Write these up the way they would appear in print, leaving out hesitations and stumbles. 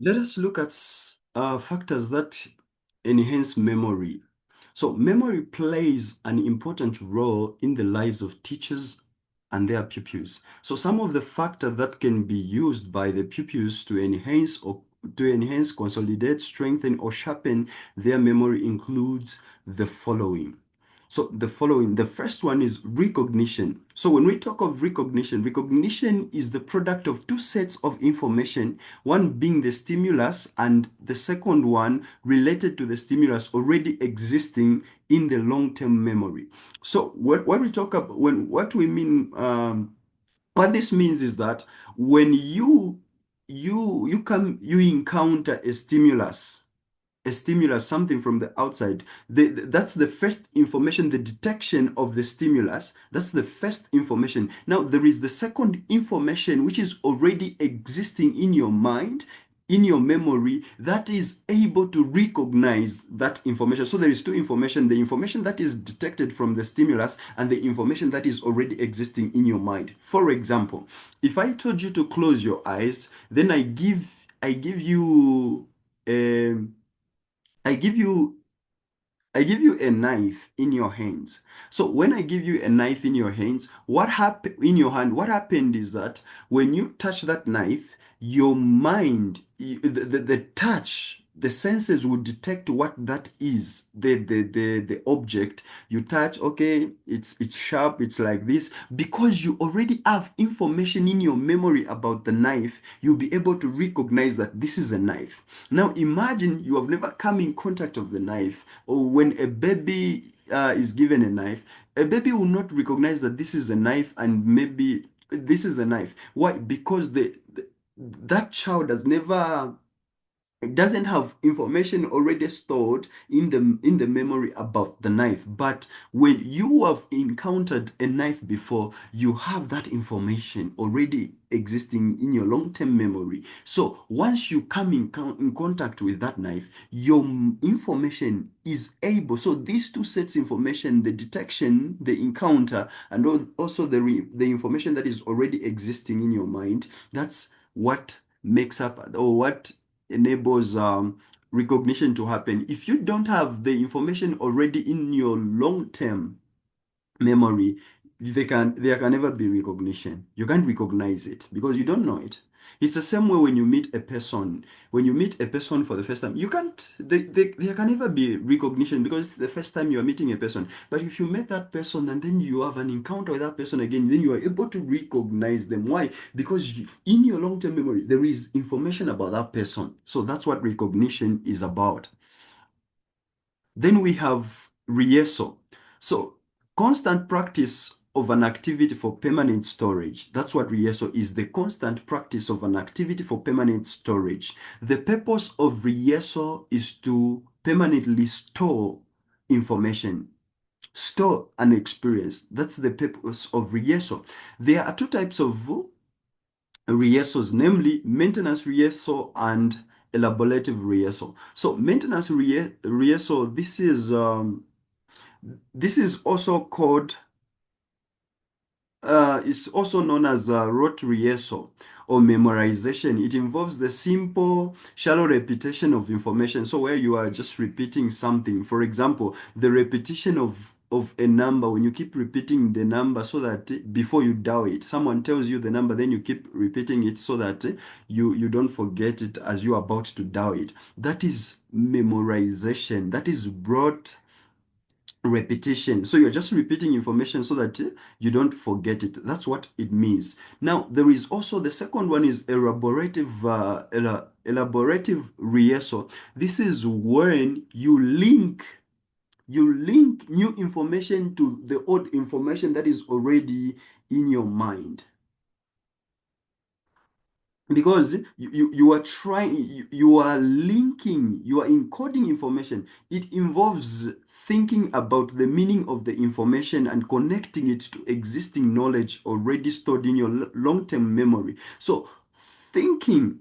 Let us look at factors that enhance memory. So, memory plays an important role in the lives of teachers and their pupils. So, some of the factors that can be used by the pupils to enhance, consolidate, strengthen, or sharpen their memory includes the following. So the first one is recognition. So when we talk of recognition, recognition is the product of two sets of information, one being the stimulus and the second one related to the stimulus already existing in the long-term memory. So what we talk about, what we mean, what this means is that when you encounter a stimulus, something from the outside. That's the first information, the detection of the stimulus. That's the first information. Now, there is the second information, which is already existing in your mind, in your memory, that is able to recognize that information. So there is two information, the information that is detected from the stimulus and the information that is already existing in your mind. For example, if I told you to close your eyes, then I give you um I give you I give you a knife in your hands. So when I give you a knife in your hands, what happened is that when you touch that knife, your mind, the touch, the senses will detect what that is, the object you touch. Okay, it's sharp, it's like this. Because you already have information in your memory about the knife, you'll be able to recognize that this is a knife. Now imagine you have never come in contact of the knife, or when a baby is given a knife, a baby will not recognize that this is a knife and maybe this is a knife. Why? Because that child has never, it doesn't have information already stored in the memory about the knife. But when you have encountered a knife before, you have that information already existing in your long-term memory. So once you come in contact with that knife, your information is able, so these two sets information, the detection, the encounter, and also the information that is already existing in your mind, that's what makes up, or what enables recognition to happen. If you don't have the information already in your long-term memory, there can never be recognition. You can't recognize it because you don't know it. It's the same way when you meet a person. When you meet a person for the first time, you can't, there can never be recognition because it's the first time you are meeting a person. But if you met that person and then you have an encounter with that person again, then you are able to recognize them. Why? Because in your long-term memory, there is information about that person. So that's what recognition is about. Then we have rehearsal. So constant practice of an activity for permanent storage. That's what rehearsal is, the constant practice of an activity for permanent storage. The purpose of rehearsal is to permanently store information, store an experience. That's the purpose of rehearsal. There are two types of rehearsals, namely maintenance rehearsal and elaborative rehearsal. So maintenance rehearsal, this is also called is also known as rote rehearsal or memorization. It involves the simple, shallow repetition of information. So where you are just repeating something. For example, the repetition of a number, when you keep repeating the number so that before you dial it, someone tells you the number, then you keep repeating it so that you don't forget it as you're about to dial it. That is memorization. That is rote repetition. So you're just repeating information so that you don't forget it. That's what it means. Now, there is also the second one is elaborative rehearsal. This is when you link new information to the old information that is already in your mind, because you are trying, you are linking, you are encoding information. It involves thinking about the meaning of the information and connecting it to existing knowledge already stored in your long-term memory. So thinking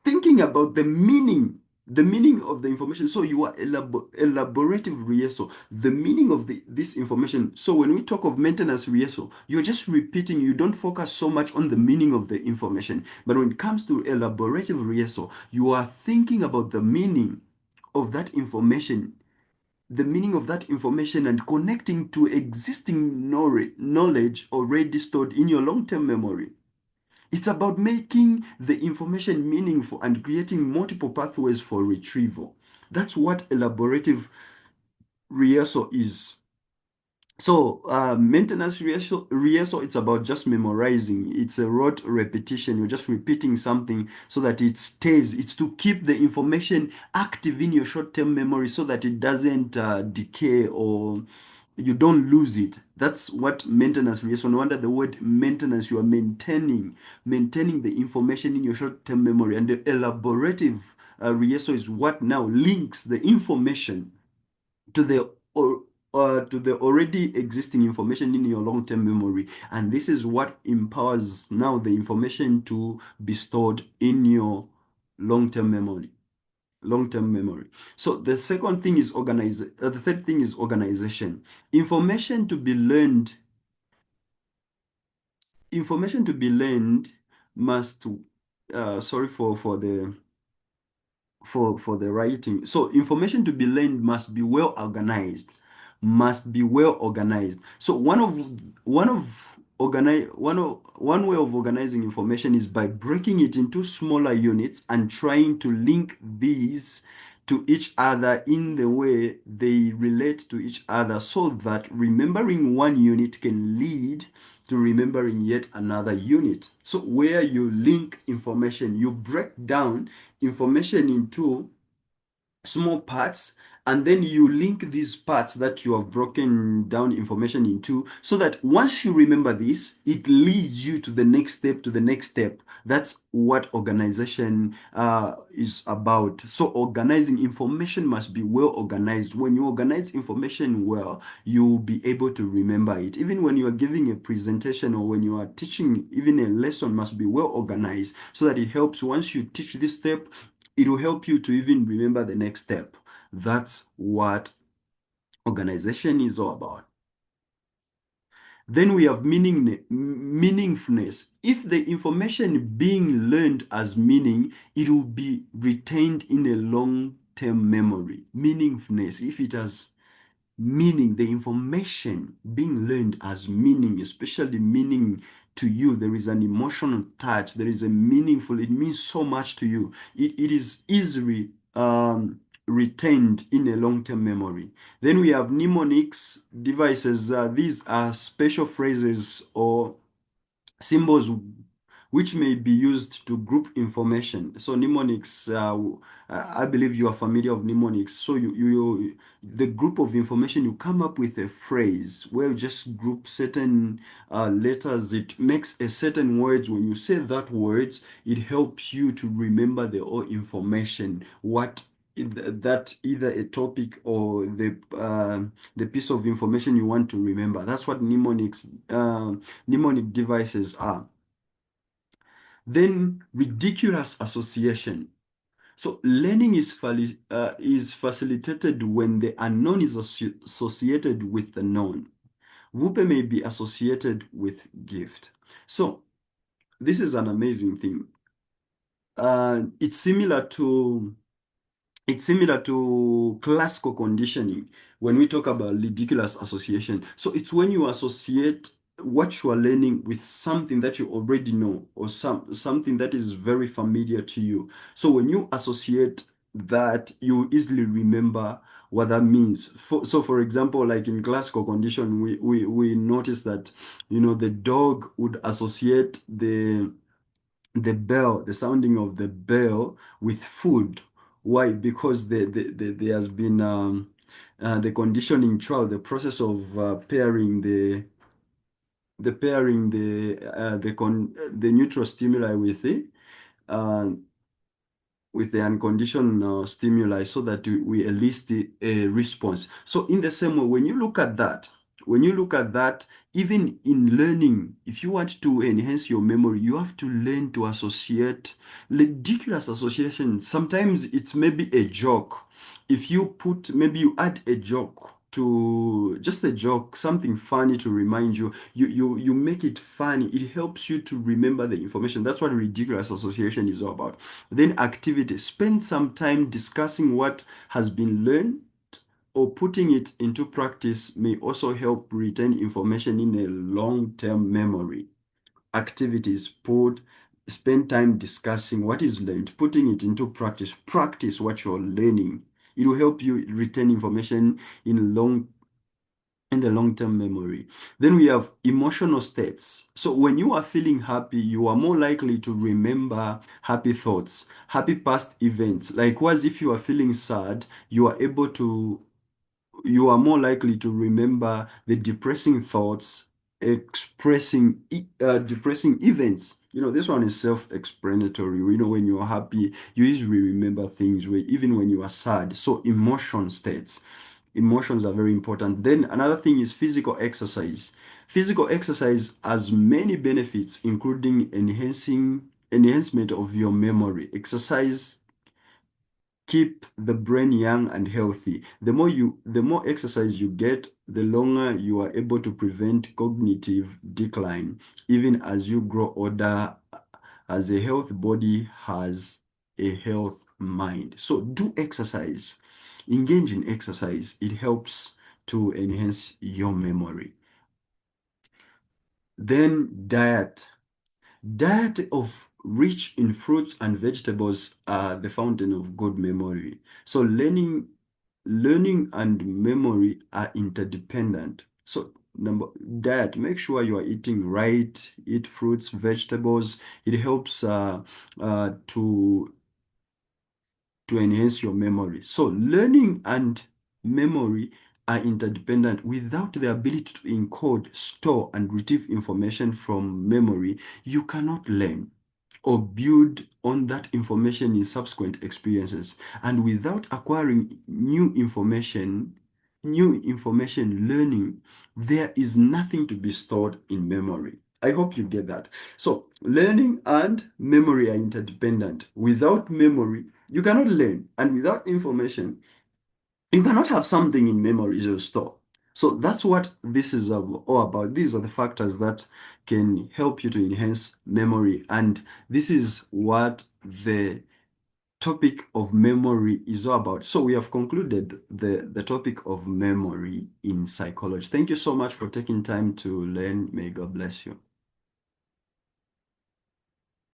thinking about the meaning, The meaning of the information. So you are elaborative rehearsal. The meaning of this information. So when we talk of maintenance rehearsal, you're just repeating. You don't focus so much on the meaning of the information. But when it comes to elaborative rehearsal, you are thinking about the meaning of that information, and connecting to existing knowledge already stored in your long-term memory. It's about making the information meaningful and creating multiple pathways for retrieval. That's what elaborative rehearsal is. So, maintenance rehearsal, it's about just memorizing. It's a rote repetition. You're just repeating something so that it stays. It's to keep the information active in your short-term memory so that it doesn't decay or you don't lose it. That's what maintenance rehearsal. No wonder the word maintenance, you are maintaining the information in your short-term memory. And the elaborative rehearsal is what now links the information to the or to the already existing information in your long-term memory, and this is what empowers now the information to be stored in your long-term memory. Long-term memory. So the third thing is organization. Information to be learned. Information to be learned must. Sorry for the writing. So information to be learned must be well organized. Must be well organized. So one way of organizing information is by breaking it into smaller units and trying to link these to each other in the way they relate to each other, so that remembering one unit can lead to remembering yet another unit. So where you link information, you break down information into small parts, and then you link these parts that you have broken down information into, so that once you remember this, it leads you to the next step, That's what organization is about. So organizing information must be well organized. When you organize information well, you'll be able to remember it. Even when you are giving a presentation or when you are teaching, even a lesson must be well organized, so that it helps once you teach this step, it will help you to even remember the next step. That's what organization is all about. Then we have meaningfulness. If the information being learned as meaning, it will be retained in a long-term memory. Meaningfulness, if it has meaning, the information being learned as meaning, especially meaning to you, there is an emotional touch, there is a meaningful, it means so much to you. It is easily retained in a long-term memory. Then we have mnemonics devices. These are special phrases or symbols which may be used to group information. So mnemonics, I believe you are familiar with mnemonics. So the group of information, you come up with a phrase where you just group certain letters. It makes a certain words. When you say that words, it helps you to remember the whole information. That either a topic or the piece of information you want to remember. That's what mnemonic devices are. Then ridiculous association. So learning is facilitated when the unknown is associated with the known. Wupe may be associated with gift. So this is an amazing thing. It's similar to classical conditioning when we talk about ridiculous association. So it's when you associate what you are learning with something that you already know, or something that is very familiar to you. So when you associate that, you easily remember what that means. So for example, like in classical condition, we notice that, the dog would associate the sounding of the bell with food. Why? Because there has been the conditioning trial, the process of pairing the neutral stimuli uh, with the unconditional stimuli, so that we elicit a response. So in the same way, when you look at that, when you look at that, even in learning, if you want to enhance your memory, you have to learn to associate ridiculous associations. Sometimes it's maybe a joke. If you put, maybe you add a joke to just a joke, something funny to remind you, you make it funny. It helps you to remember the information. That's what ridiculous association is all about. Then activity. Spend some time discussing what has been learned or putting it into practice may also help retain information in a long-term memory. Activities, spend time discussing what is learned, putting it into practice. Practice what you're learning. It will help you retain information in the long-term memory. Then we have emotional states. So when you are feeling happy, you are more likely to remember happy thoughts, happy past events. Likewise, if you are feeling sad, you are more likely to remember the depressing thoughts, expressing depressing events. This one is self-explanatory. When you're happy, you usually remember things even when you are sad. So emotion states. Emotions are very important. Then another thing is physical exercise. Physical exercise has many benefits, including enhancement of your memory. Exercise keep the brain young and healthy. The more exercise you get, the longer you are able to prevent cognitive decline, even as you grow older, as a health body has a health mind. So do exercise, engage in exercise. It helps to enhance your memory. Then diet. Diet of rich in fruits and vegetables are the fountain of good memory. So learning and memory are interdependent. So diet, make sure you are eating right, eat fruits, vegetables. It helps to enhance your memory. So learning and memory are interdependent. Without the ability to encode, store, and retrieve information from memory, you cannot learn or build on that information in subsequent experiences. And without acquiring new information learning, there is nothing to be stored in memory. I hope you get that. So learning and memory are interdependent. Without memory, you cannot learn. And without information, you cannot have something in memory to store. So that's what this is all about. These are the factors that can help you to enhance memory. And this is what the topic of memory is all about. So we have concluded the topic of memory in psychology. Thank you so much for taking time to learn. May God bless you.